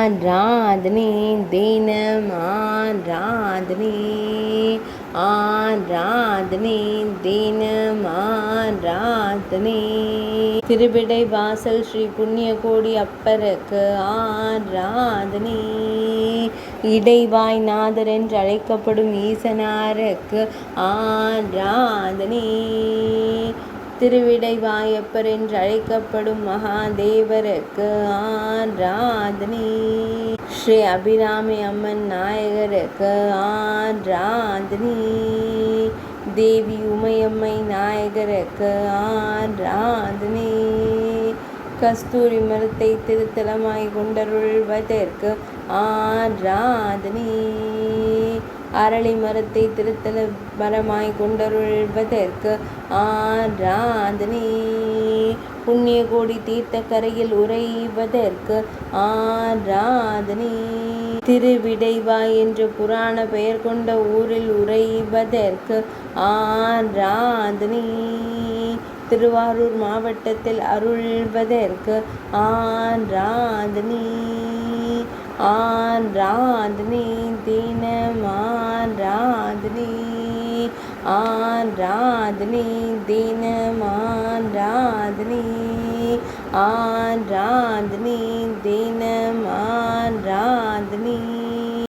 ஆராதனை தினம் ஆராதனை ஆராதனை தினம் ஆராதனை திருவிடை வாசல் ஸ்ரீ புண்ணியகோடி அப்பருக்கு ஆராதனை இடைவாய் நாதர் என்று அழைக்கப்படும் ஈசனாருக்கு ஆராதனை திருவிடைவாயப்பர் என்று அழைக்கப்படும் மகாதேவருக்கு ஆராதனை ஸ்ரீ அபிராமி அம்மன் நாயகருக்கு ஆராதனை தேவி உமையம்மை நாயகருக்கு ஆராதனை கஸ்தூரி மரத்தை திருத்தலமாய் கொண்டருள்வதற்கு ஆராதனை அரளி மரத்தை திருத்தல மரமாய் கொண்டருள்வதற்கு ஆராதனை புண்ணிய கோடி தீர்த்த கரையில் உறைவதற்கு ஆராதனை திருவிடைவாய் என்ற புராண பெயர் கொண்ட ஊரில் உறைவதற்கு ஆராதனை திருவாரூர் மாவட்டத்தில் அருள்வதற்கு ஆராதனை ஆராதனை தினம் ஆராதனை ஆராதனை தினம் ஆராதனை ஆராதனை